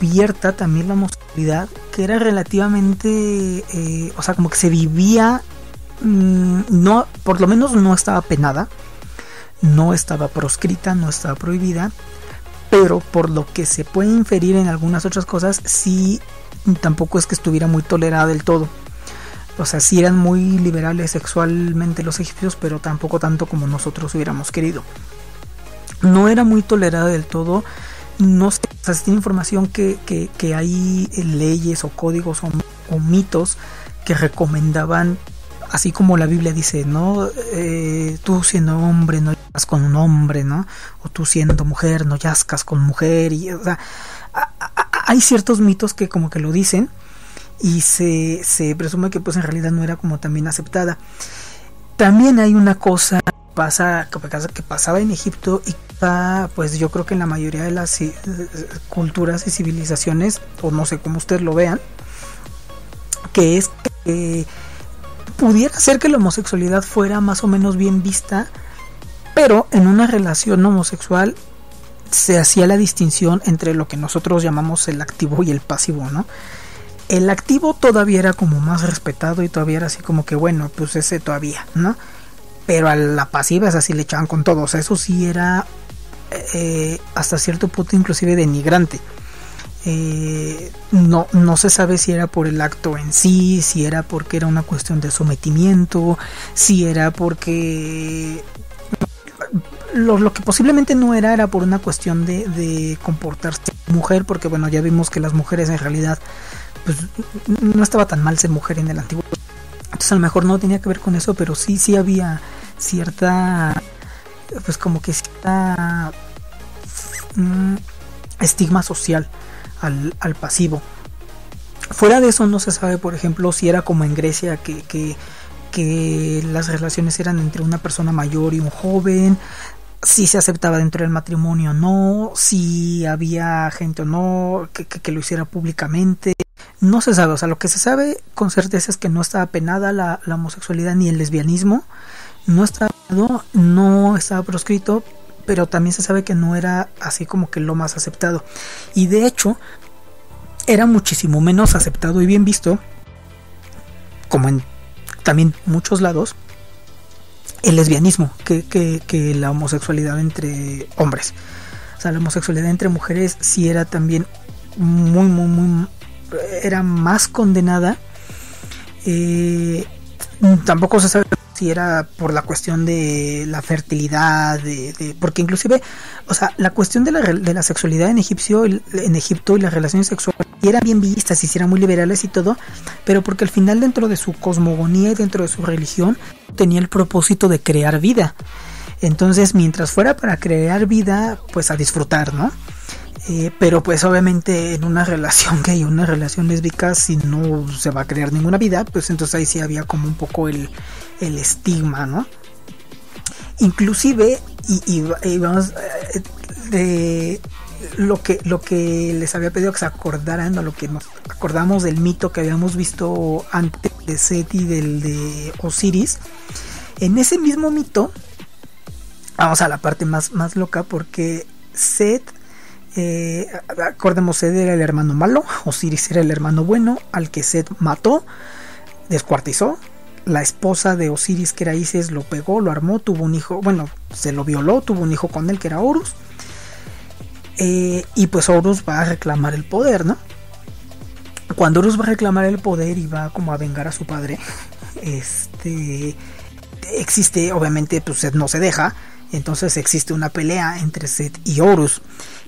descubierta también la homosexualidad, que era relativamente, o sea, como que se vivía, no, por lo menos no estaba penada, no estaba proscrita, no estaba prohibida, pero por lo que se puede inferir en algunas otras cosas, sí, tampoco es que estuviera muy tolerada del todo. O sea, sí eran muy liberales sexualmente los egipcios, pero tampoco tanto como nosotros hubiéramos querido. No era muy tolerada del todo. No sé, o sea, se tiene información que hay leyes o códigos o mitos que recomendaban, así como la Biblia dice, ¿no? Tú siendo hombre no yazcas con un hombre, ¿no? O tú siendo mujer no yazcas con mujer. Y, o sea, hay ciertos mitos que como que lo dicen, y se presume que pues en realidad no era como también aceptada. También hay una cosa que pasaba en Egipto, y pues yo creo que en la mayoría de las culturas y civilizaciones, o no sé cómo ustedes lo vean, que es que pudiera ser que la homosexualidad fuera más o menos bien vista, pero en una relación homosexual se hacía la distinción entre lo que nosotros llamamos el activo y el pasivo, ¿no? El activo todavía era como más respetado y todavía era así como que bueno, pues ese todavía, ¿no? Pero a la pasiva es así, le echaban con todo. O sea, eso sí era hasta cierto punto inclusive denigrante. No se sabe si era por el acto en sí, si era porque era una cuestión de sometimiento, si era porque lo que posiblemente no era por una cuestión de comportarse como mujer, porque bueno, ya vimos que las mujeres en realidad pues no estaba tan mal ser mujer en el antiguo. Entonces a lo mejor no tenía que ver con eso, pero sí había cierta, pues como que cierta estigma social al pasivo. Fuera de eso no se sabe, por ejemplo, si era como en Grecia que las relaciones eran entre una persona mayor y un joven, si se aceptaba dentro del matrimonio o no, si había gente o no que lo hiciera públicamente. No se sabe, o sea, lo que se sabe con certeza es que no estaba penada la homosexualidad ni el lesbianismo, no estaba proscrito, pero también se sabe que no era así como que lo más aceptado. Y de hecho, era muchísimo menos aceptado y bien visto, como en también muchos lados, el lesbianismo que la homosexualidad entre hombres. O sea, la homosexualidad entre mujeres sí era también muy era más condenada. Tampoco se sabe si era por la cuestión de la fertilidad, porque inclusive, o sea, la cuestión de la sexualidad en Egipto y las relaciones sexuales eran bien vistas y eran muy liberales y todo, pero porque al final dentro de su cosmogonía y dentro de su religión tenía el propósito de crear vida. Entonces, mientras fuera para crear vida, pues a disfrutar, ¿no? Pero pues obviamente en una relación gay, una relación lésbica, si no se va a crear ninguna vida, pues entonces ahí sí había como un poco el estigma, ¿no? Inclusive, y vamos, de lo que les había pedido que se acordaran, o lo que nos acordamos del mito que habíamos visto antes de Set y del de Osiris. En ese mismo mito, vamos a la parte más loca, porque Set, acordemos, Set era el hermano malo, Osiris era el hermano bueno, al que Set mató, descuartizó. La esposa de Osiris, que era Isis, lo pegó, lo armó, tuvo un hijo, bueno, se lo violó, tuvo un hijo con él que era Horus. Y pues Horus va a reclamar el poder, ¿no? Cuando Horus va a reclamar el poder y va como a vengar a su padre, existe, obviamente, pues Set no se deja. Entonces existe una pelea entre Set y Horus.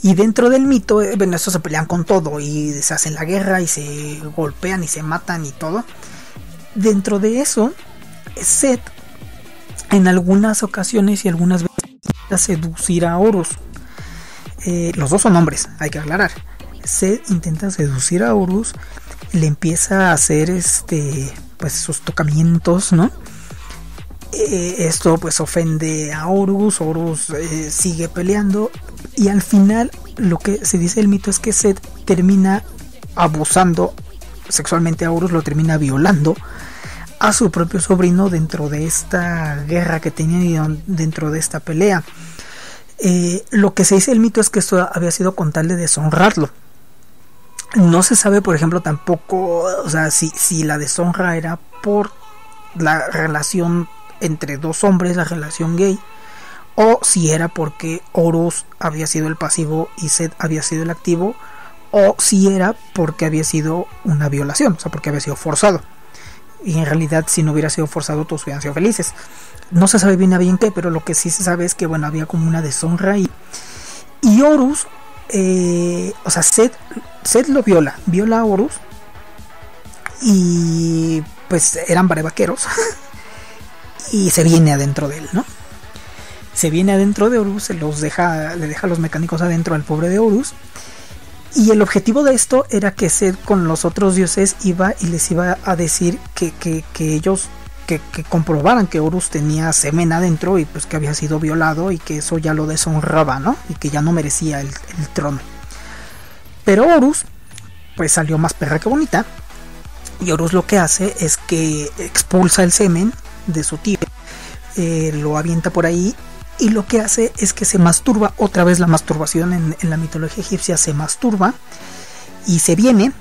Y dentro del mito, bueno, estos se pelean con todo y se hacen la guerra y se golpean y se matan y todo. Dentro de eso, Set en algunas ocasiones y algunas veces intenta seducir a Horus. Los dos son hombres, hay que aclarar. Set intenta seducir a Horus, le empieza a hacer pues sus tocamientos, ¿no? Esto pues ofende a Horus. Horus sigue peleando y al final lo que se dice el mito es que Set termina abusando sexualmente a Horus, lo termina violando a su propio sobrino dentro de esta guerra que tenían, dentro de esta pelea. Lo que se dice el mito es que esto había sido con tal de deshonrarlo. No se sabe, por ejemplo, tampoco, o sea, si la deshonra era por la relación entre dos hombres, la relación gay, o si era porque Horus había sido el pasivo y Set había sido el activo, o si era porque había sido una violación, o sea, porque había sido forzado. Y en realidad, si no hubiera sido forzado, todos hubieran sido felices. No se sabe bien a bien qué, pero lo que sí se sabe es que, bueno, había como una deshonra ahí. Y Horus, o sea, Set lo viola a Horus, y pues eran vaqueros y se viene adentro de él, ¿no? Se viene adentro de Horus, le deja a los mecánicos adentro al pobre de Horus. Y el objetivo de esto era que Set con los otros dioses iba y les iba a decir que ellos que comprobaran que Horus tenía semen adentro y pues que había sido violado y que eso ya lo deshonraba, ¿no? Y que ya no merecía el trono. Pero Horus pues salió más perra que bonita, y Horus lo que hace es que expulsa el semen de su tío, lo avienta por ahí, y lo que hace es que se masturba. Otra vez la masturbación en la mitología egipcia, se masturba y se viene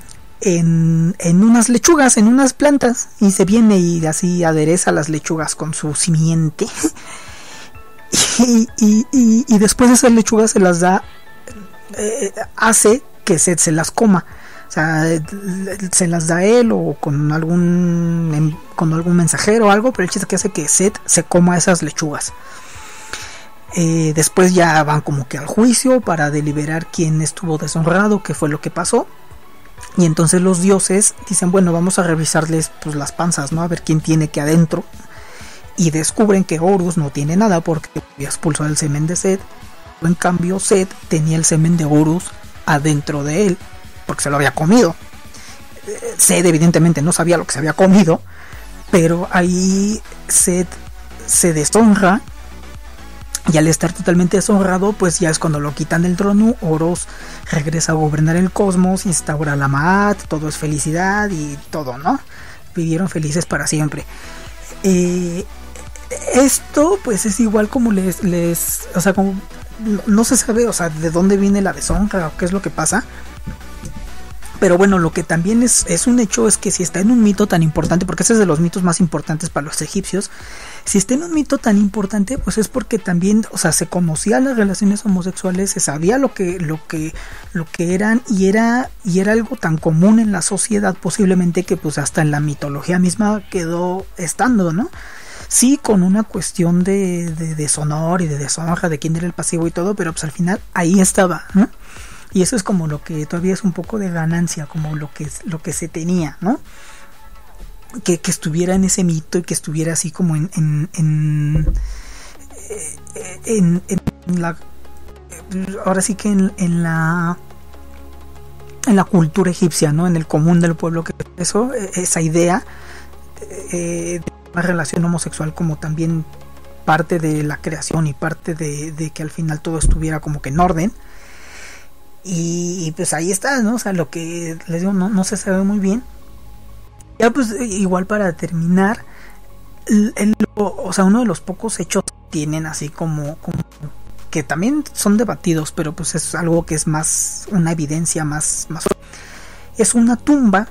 en unas lechugas, en unas plantas, y se viene y así adereza las lechugas con su simiente y después de esas lechugas se las da, hace que Set se las coma. O sea, se las da él o con algún mensajero o algo, pero el chiste que hace que Set se coma esas lechugas. Después ya van como que al juicio para deliberar quién estuvo deshonrado, qué fue lo que pasó. Y entonces los dioses dicen, bueno, vamos a revisarles pues las panzas, ¿no? A ver quién tiene que adentro. Y descubren que Horus no tiene nada porque había expulsado el semen de Set. En cambio, Set tenía el semen de Horus adentro de él, porque se lo había comido. Set evidentemente no sabía lo que se había comido, pero ahí Set se deshonra. Y al estar totalmente deshonrado, pues ya es cuando lo quitan del trono. Horus regresa a gobernar el cosmos, instaura la Ma'at, todo es felicidad y todo, ¿no? Vivieron felices para siempre. Esto pues es igual como o sea, como no se sabe, o sea, de dónde viene la deshonra o qué es lo que pasa. Pero bueno, lo que también es un hecho es que si está en un mito tan importante, porque ese es de los mitos más importantes para los egipcios, si está en un mito tan importante, pues es porque también, o sea, se conocía las relaciones homosexuales, se sabía lo que eran, y era algo tan común en la sociedad posiblemente que pues hasta en la mitología misma quedó estando, ¿no? Sí, con una cuestión de deshonor y de deshonra de quién era el pasivo y todo, pero pues al final ahí estaba, ¿no? Y eso es como lo que todavía es un poco de ganancia, como lo que se tenía, ¿no? Que estuviera en ese mito y que estuviera así como en la, ahora sí que en la cultura egipcia, ¿no? En el común del pueblo, que eso, esa idea de una relación homosexual como también parte de la creación y parte de que al final todo estuviera como que en orden. Y pues ahí está, ¿no? O sea, lo que les digo no se sabe muy bien. Ya pues igual para terminar, o sea, uno de los pocos hechos que tienen así como que también son debatidos, pero pues es algo que es más una evidencia más es una tumba.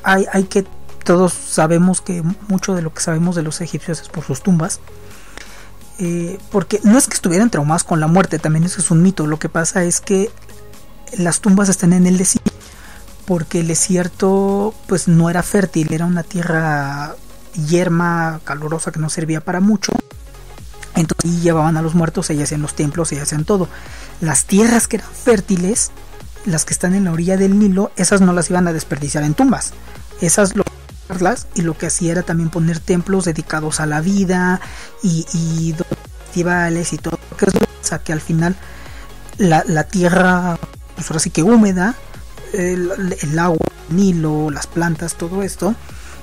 Hay que todos sabemos que mucho de lo que sabemos de los egipcios es por sus tumbas. Porque no es que estuvieran traumados con la muerte, también eso es un mito. Lo que pasa es que las tumbas están en el desierto, porque el desierto pues no era fértil, era una tierra yerma, calurosa, que no servía para mucho. Entonces ahí llevaban a los muertos, ellas hacían los templos, ellas hacían todo. Las tierras que eran fértiles, las que están en la orilla del Nilo, esas no las iban a desperdiciar en tumbas. Esas y lo que hacía era también poner templos dedicados a la vida y festivales y todo, que es lo que pasa, que al final la tierra, pues ahora sí que húmeda, el agua, el Nilo, las plantas, todo esto,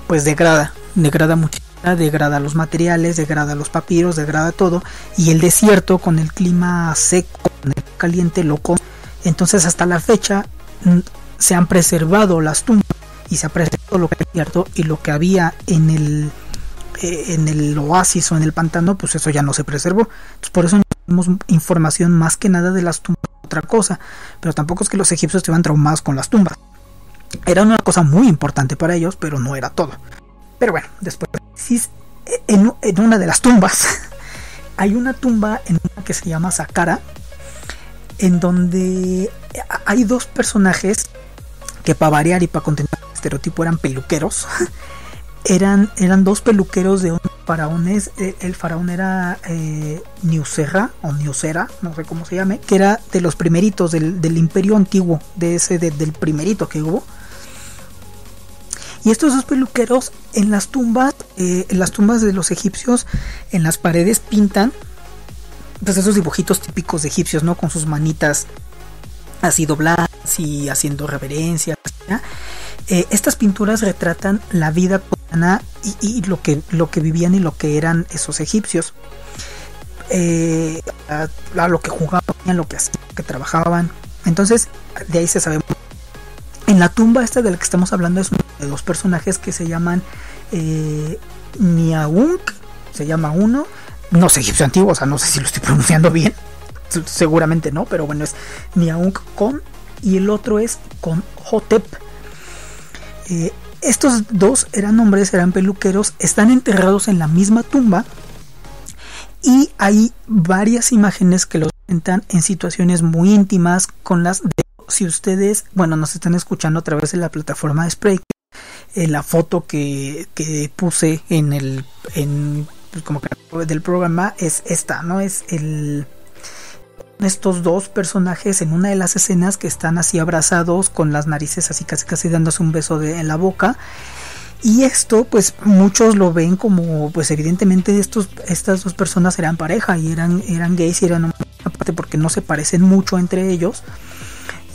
pues degrada mucho, degrada los materiales, degrada los papiros, degrada todo, y el desierto con el clima seco, con el caliente, lo come. Entonces hasta la fecha se han preservado las tumbas y se ha preservado lo que es cierto, y lo que había en el oasis o en el pantano, pues eso ya no se preservó. Entonces por eso tenemos información más que nada de las tumbas otra cosa, pero tampoco es que los egipcios estuvieran traumados con las tumbas. Era una cosa muy importante para ellos, pero no era todo. Pero bueno, después en una de las tumbas hay una tumba en una que se llama Saqqara, en donde hay dos personajes que, para variar y para contener el estereotipo, eran peluqueros. eran dos peluqueros de unos faraones. El faraón era Niuserra o Niusera, no sé cómo se llame, que era de los primeritos del imperio antiguo, del primerito que hubo. Y estos dos peluqueros en las tumbas de los egipcios, en las paredes pintan pues esos dibujitos típicos de egipcios, ¿no? Con sus manitas así dobladas y haciendo reverencias, ¿ya? Estas pinturas retratan la vida cotidiana y lo que vivían y lo que eran esos egipcios. A lo que jugaban, lo que hacían, lo que trabajaban. Entonces, de ahí se sabe. En la tumba esta de la que estamos hablando es uno de dos personajes que se llaman Niaunk, se llama uno, no sé egipcio antiguo, o sea, no sé si lo estoy pronunciando bien, seguramente no, pero bueno, es Niaunk Con, y el otro es Con Hotep. Estos dos eran hombres, eran peluqueros, están enterrados en la misma tumba, y hay varias imágenes que los presentan en situaciones muy íntimas con las de... Si ustedes, bueno, nos están escuchando a través de la plataforma de Spreaker, la foto que puse pues como que del programa es esta, ¿no? Es estos dos personajes en una de las escenas que están así abrazados con las narices así casi dándose un beso en la boca. Y esto, pues muchos lo ven como, pues evidentemente estas dos personas eran pareja y eran gays y eran aparte porque no se parecen mucho entre ellos.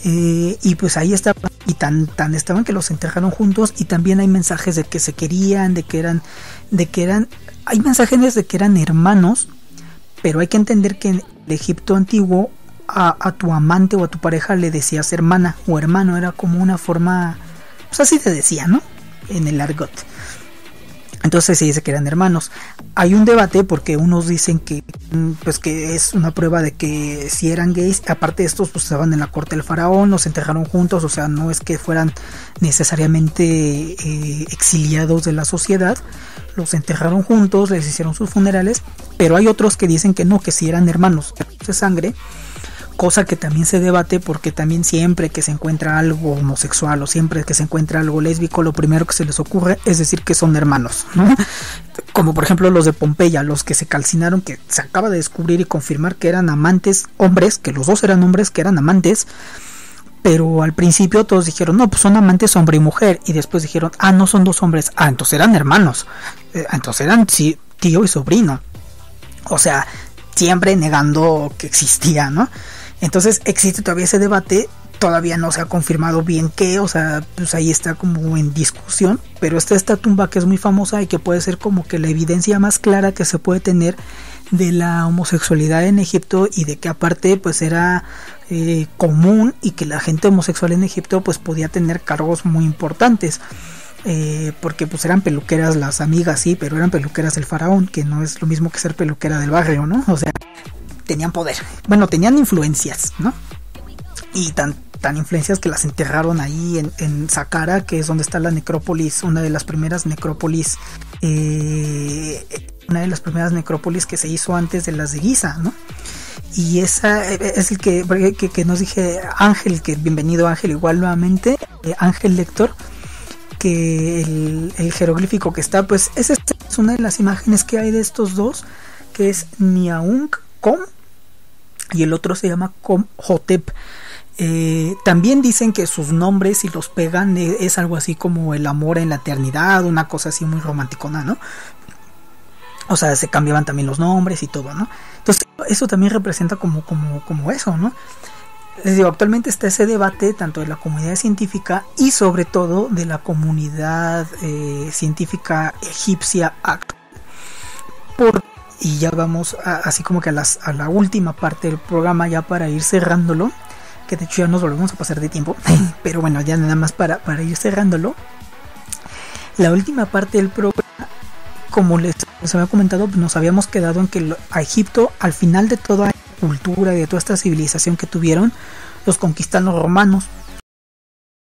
Y pues ahí estaban, y tan estaban que los enterraron juntos. Y también hay mensajes de que se querían, hay mensajes de que eran hermanos. Pero hay que entender que en el Egipto antiguo a tu amante o a tu pareja le decías hermana o hermano, era como una forma, pues así te decía, ¿no? En el argot. Entonces se dice que eran hermanos. Hay un debate porque unos dicen que pues que es una prueba de que si eran gays, aparte de estos pues estaban en la corte del faraón, los enterraron juntos, o sea, no es que fueran necesariamente exiliados de la sociedad, los enterraron juntos, les hicieron sus funerales, pero hay otros que dicen que no, que si eran hermanos de sangre. Cosa que también se debate porque también siempre que se encuentra algo homosexual o siempre que se encuentra algo lésbico, lo primero que se les ocurre es decir que son hermanos, ¿no? Como por ejemplo los de Pompeya, los que se calcinaron, que se acaba de descubrir y confirmar que eran amantes hombres, que los dos eran hombres, que eran amantes, pero al principio todos dijeron, no, pues son amantes hombre y mujer, y después dijeron, no son dos hombres, entonces eran hermanos, entonces eran tío y sobrino, o sea, siempre negando que existía, ¿no? Entonces existe todavía ese debate, todavía no se ha confirmado bien qué, o sea, pues ahí está como en discusión, pero está esta tumba que es muy famosa y que puede ser como que la evidencia más clara que se puede tener de la homosexualidad en Egipto y de que aparte pues era común y que la gente homosexual en Egipto pues podía tener cargos muy importantes. Porque pues eran peluqueras las amigas, sí, pero eran peluqueras del faraón, que no es lo mismo que ser peluquera del barrio, ¿no? O sea, tenían poder, bueno, tenían influencias, ¿no? Y tan influencias que las enterraron ahí en Saqqara, que es donde está la necrópolis, una de las primeras necrópolis que se hizo antes de las de Giza, ¿no? Y esa es el que nos dije Ángel, que bienvenido Ángel, igual nuevamente, Ángel Lector, que el jeroglífico que está, pues esa es una de las imágenes que hay de estos dos, que es Niaunk Com y el otro se llama Com Hotep. También dicen que sus nombres, si los pegan, es algo así como el amor en la eternidad, una cosa así muy romanticona, ¿no? O sea, se cambiaban también los nombres y todo, ¿no? Entonces eso también representa como eso, ¿no? Les digo, actualmente está ese debate tanto de la comunidad científica y sobre todo de la comunidad científica egipcia actual. Y ya vamos así como que a la última parte del programa, ya para ir cerrándolo, que de hecho ya nos volvemos a pasar de tiempo, pero bueno, ya nada más para ir cerrándolo. La última parte del programa, como les había comentado, nos habíamos quedado en que a Egipto al final de todo cultura y de toda esta civilización que tuvieron, los conquistan los romanos.